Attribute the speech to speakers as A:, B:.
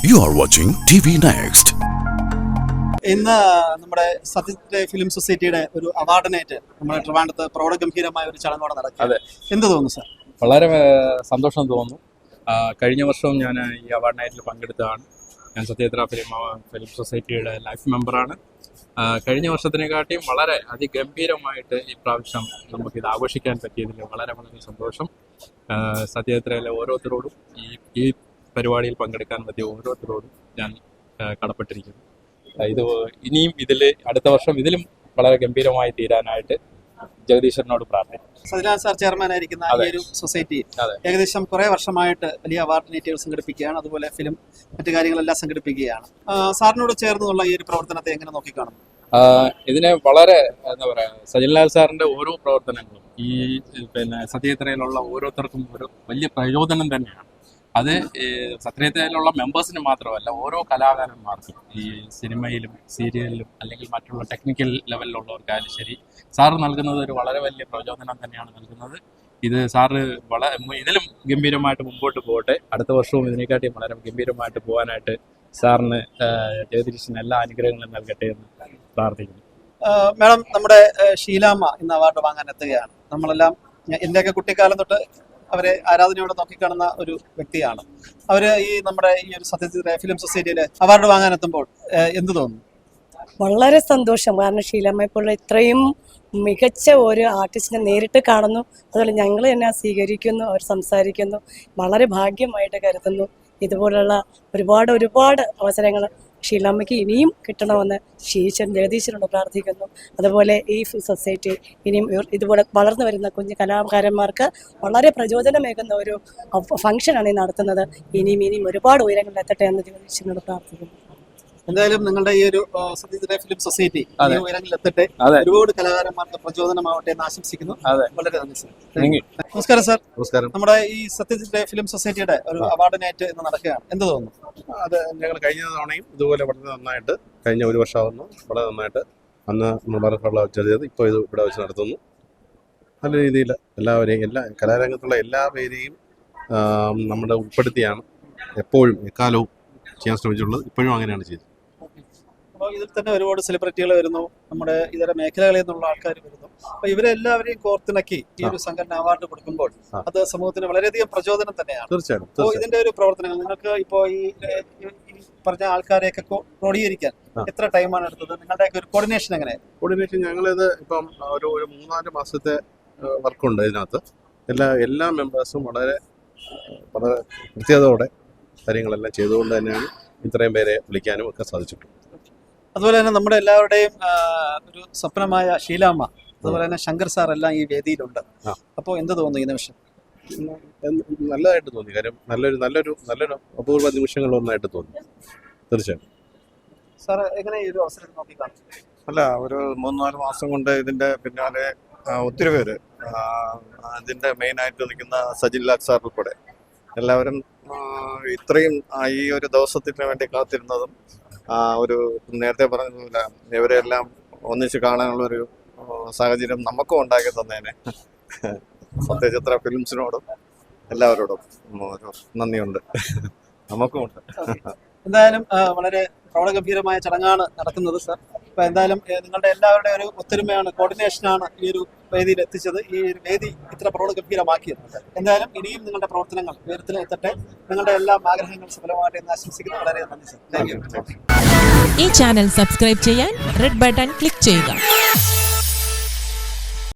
A: You are watching TV Next.
B: ഇന്ന് നമ്മുടെ സത്യത്തെ ഫിലിം സൊസൈറ്റിയുടെ ഒരു അവാർഡ് നൈറ്റ് നമ്മുടെ ട്രിവാൻഡ്രത്ത് പ്രൗഢഗംഭീരമായ ഒരു ചടങ്ങോടെ നടക്കുക. എന്ത് തോന്നുന്നു സാർ?
C: വളരെ സന്തോഷം തോന്നുന്നു. കഴിഞ്ഞ വർഷവും ഞാൻ ഈ അവാർഡ് നൈറ്റിൽ പങ്കെടുത്തതാണ്. ഞാൻ സത്യത്ര ഫിലിം സൊസൈറ്റിയുടെ ലൈഫ് മെമ്പറാണ്. കഴിഞ്ഞ വർഷത്തിനെക്കാട്ടിയും വളരെ അതിഗംഭീരമായിട്ട് ഈ പ്രാവശ്യം നമുക്കിത് ആഘോഷിക്കാൻ പറ്റിയതിൽ വളരെ വളരെ സന്തോഷം. സത്യത്രയിലെ ഓരോരുത്തരോടും ഈ പരിപാടിയിൽ പങ്കെടുക്കാൻ പറ്റിയ ഓരോരുത്തരോടും ഞാൻ കടപ്പെട്ടിരിക്കുന്നു. ഇത് ഇനിയും അടുത്ത വർഷം ഇതിലും വളരെ ഗംഭീരമായി തീരാനായിട്ട് ജഗദീശ്വരനോട് പ്രാർത്ഥിക്കും.
B: സജിലാൽ സാർ ചെയർമാനായിരിക്കുന്ന ഈ ഒരു സൊസൈറ്റി ഏകദേശം കുറെ വർഷമായിട്ട് വലിയ അവാർഡ് നൈറ്റുകൾ സംഘടിപ്പിക്കുകയാണ്, അതുപോലെ ഫിലിം മറ്റു കാര്യങ്ങളെല്ലാം സംഘടിപ്പിക്കുകയാണ്. സാറിനോട് ചേർന്നുള്ള ഈ ഒരു പ്രവർത്തനത്തെ എങ്ങനെ നോക്കിക്കാണുന്നു?
C: ഇതിനെ വളരെ എന്താ പറയാ, സജിലാൽ സാറിന്റെ ഓരോ പ്രവർത്തനങ്ങളും ഈ സത്യത്രയിലുള്ള ഓരോരുത്തർക്കും ഒരു വലിയ പ്രചോദനം തന്നെയാണ്. അത് സത്യത്രയിലുള്ള മെമ്പേഴ്സിന് മാത്രമല്ല, ഓരോ കലാകാരന്മാർക്കും ഈ സിനിമയിലും സീരിയലിലും അല്ലെങ്കിൽ മറ്റുള്ള ടെക്നിക്കൽ ലെവലിലുള്ളവർക്കായാലും ശരി, സാറ് നൽകുന്നത് ഒരു വളരെ വലിയ പ്രചോദനം തന്നെയാണ് നൽകുന്നത്. ഇത് സാറ് ഇതിലും ഗംഭീരമായിട്ട് മുമ്പോട്ട് പോകട്ടെ. അടുത്ത വർഷവും ഇതിനെക്കാട്ടിയും വളരെ ഗംഭീരമായിട്ട് പോകാനായിട്ട് സാറിന് ജഗദീശന് എല്ലാ അനുഗ്രഹങ്ങളും നൽകട്ടെ എന്ന് പ്രാർത്ഥിക്കുന്നു.
B: മാഡം, നമ്മുടെ ഷീലാമ്മ ഇന്ന് അവാർഡ് വാങ്ങാൻ എത്തുകയാണ്. നമ്മളെല്ലാം എന്റെയൊക്കെ കുട്ടിക്കാലം തൊട്ട് അവരെ ആരാധനയോടെ നോക്കിക്കാണുന്ന ഒരു വ്യക്തിയാണ്. അവര് നമ്മുടെ ഈ ഒരു സത്യജിത് ഫിലിം സൊസൈറ്റിയില് അവാർഡ് വാങ്ങാൻ എത്തുമ്പോൾ എന്ത് തോന്നുന്നു?
D: വളരെ സന്തോഷം. കാരണം ഷീലാമ്മയെ പോലുള്ള ഇത്രയും മികച്ച ഒരു ആർട്ടിസ്റ്റിനെ നേരിട്ട് കാണുന്നു, അതുപോലെ ഞങ്ങൾ തന്നെ സ്വീകരിക്കുന്നു, അവർ സംസാരിക്കുന്നു. വളരെ ഭാഗ്യമായിട്ട് കരുതുന്നു. ഇതുപോലുള്ള ഒരുപാട് അവസരങ്ങൾ ഷീലാമ്മയ്ക്ക് ഇനിയും കിട്ടണമെന്ന് ജഗദീശ്വരനോട് പ്രാർത്ഥിക്കുന്നു. അതുപോലെ ഈ സൊസൈറ്റി ഇനിയും ഇതുപോലെ വളർന്നു വരുന്ന കുഞ്ഞു കലാകാരന്മാർക്ക് വളരെ പ്രചോദനമേകുന്ന ഒരു ഫംഗ്ഷനാണ് ഈ നടത്തുന്നത്. ഇനിയും ഒരുപാട് ഉയരങ്ങളിൽ എത്തട്ടെ എന്ന് ജഗദീശ്വരനോട് പ്രാർത്ഥിക്കുന്നു.
B: എന്തായാലും നിങ്ങളുടെ ഈ ഒരു സത്യജിത് ഫിലിം സൊസൈറ്റി ഉയരങ്ങളിൽ എത്തട്ടെ, ഒരുപാട് കലാകാരന്മാർക്ക് പ്രചോദനമാവട്ടെ എന്ന് ആശംസിക്കുന്നു. വളരെ നന്ദി സാർ. നമസ്കാരം സാർ.
E: നമസ്കാരം.
B: നമ്മുടെ ഈ സത്യജിത് ഫിലിം സൊസൈറ്റിയുടെ ഒരു അവാർഡ് നൈറ്റ് ഇന്ന് നടക്കുകയാണ്. എന്ത് തോന്നുന്നു?
E: അത് ഞങ്ങൾ കഴിഞ്ഞ തവണയും ഇതുപോലെ വളരെ നന്നായിട്ട്, കഴിഞ്ഞ ഒരു വർഷമാകുന്നു വളരെ നന്നായിട്ട് അന്ന് നമ്മൾ ചെയ്തത് ഇപ്പോൾ ഇത് ഇവിടെ വെച്ച് നടത്തുന്നു. നല്ല രീതിയിൽ എല്ലാവരെയും, എല്ലാ കലാരംഗത്തുള്ള എല്ലാ പേരെയും നമ്മുടെ ഉൾപ്പെടുത്തിയാണ് എപ്പോഴും എക്കാലവും ചെയ്യാൻ ശ്രമിച്ചിട്ടുള്ളത്. ഇപ്പോഴും അങ്ങനെയാണ് ചെയ്തത്.
B: അപ്പോൾ ഇതിൽ തന്നെ ഒരുപാട് സെലിബ്രിറ്റികൾ വരുന്നു, നമ്മുടെ ഇതര മേഖലകളിൽ നിന്നുള്ള ആൾക്കാർ വരുന്നു. അപ്പൊ ഇവരെല്ലാവരെയും കോർത്തിണക്കി ഈ ഒരു സംഘടന അവാർഡ് കൊടുക്കുമ്പോൾ അത് സമൂഹത്തിന് വളരെയധികം പ്രചോദനം തന്നെയാണ്.
E: തീർച്ചയായും.
B: അപ്പോൾ ഇതിന്റെ ഒരു പ്രവർത്തനങ്ങൾ നിങ്ങൾക്ക് ഇപ്പോൾ ഈ പറഞ്ഞ ആൾക്കാരെയൊക്കെ ക്രോഡീകരിക്കാൻ എത്ര ടൈമാണ് എടുത്തത്? നിങ്ങളുടെയൊക്കെ ഒരു കോർഡിനേഷൻ എങ്ങനെയാണ്?
E: കോർഡിനേഷൻ ഞങ്ങളിത് ഇപ്പം ഒരു 3-4 മാസത്തെ വർക്കുണ്ട് ഇതിനകത്ത്. എല്ലാ മെമ്പേഴ്സും വളരെ കൃത്യതയോടെ കാര്യങ്ങളെല്ലാം ചെയ്തുകൊണ്ട് തന്നെയാണ് ഇത്രയും പേരെ വിളിക്കാനും ഒക്കെ സാധിച്ചിട്ടുണ്ട്.
B: അതുപോലെ തന്നെ നമ്മുടെ എല്ലാവരുടെയും ഒരു സ്വപ്നമായ ഷീലാമ്മ, അതുപോലെ തന്നെ ശങ്കർ സാർ എല്ലാം ഈ വേദിയിലുണ്ട്. അപ്പോൾ എന്ത് തോന്നുന്നു ഈ നിമിഷം?
E: നല്ലതായിട്ട് തോന്നി. കാര്യം നല്ലൊരു അപൂർവ നിമിഷങ്ങളൊന്നായിട്ട് തോന്നി. തീർച്ചയായും.
B: സാർ എങ്ങനെ ഈ ഒരു അവസരം നോക്കിക്കാണും?
F: അല്ല, ഒരു 3-4 മാസം കൊണ്ട് ഇതിന്റെ പിന്നാലെ ഒത്തിരി പേര്, ഇതിന്റെ മെയിനായിട്ട് നിൽക്കുന്ന സജിലാൽ സാർ ഉൾപ്പെടെ എല്ലാവരും ഇത്രയും ഈ ഒരു ദിവസത്തിന് വേണ്ടി കാത്തിരുന്നതും ഒരു നേരത്തെ പറഞ്ഞതുപോലെ ഇവരെല്ലാം ഒന്നിച്ച് കാണാനുള്ളൊരു സാഹചര്യം നമുക്കും ഉണ്ടാക്കി തന്നേനെ സത്യജിത്ര ഫിലിംസിനോടും എല്ലാവരോടും ഒരു നന്ദിയുണ്ട്. നമുക്കും ഉണ്ട്.
B: എന്തായാലും വളരെ പ്രൗഢഗംഭീരമായ ചടങ്ങാണ് നടക്കുന്നത് സാർ. അപ്പൊ എന്തായാലും നിങ്ങളുടെ എല്ലാവരുടെ ഒരു ഒത്തൊരുമയാണ്, കോർഡിനേഷനാണ് ഈ ഒരു വേദിയിൽ എത്തിച്ചത്, ഈ ഒരു വേദി ഇത്ര പ്രൗഢഗംഭീരമാക്കിയത്. എന്തായാലും ഇനിയും നിങ്ങളുടെ പ്രവർത്തനങ്ങൾ ഉയരത്തിൽ എത്തട്ടെ, നിങ്ങളുടെ എല്ലാ ആഗ്രഹങ്ങളും സഫലമാകട്ടെ എന്ന് ആശംസിക്കുന്നു. വളരെ നന്ദി സാർ. Thank you.
G: ഈ ചാനൽ സബ്സ്ക്രൈബ് ചെയ്യാൻ റെഡ് ബട്ടൺ ക്ലിക്ക് ചെയ്യുക.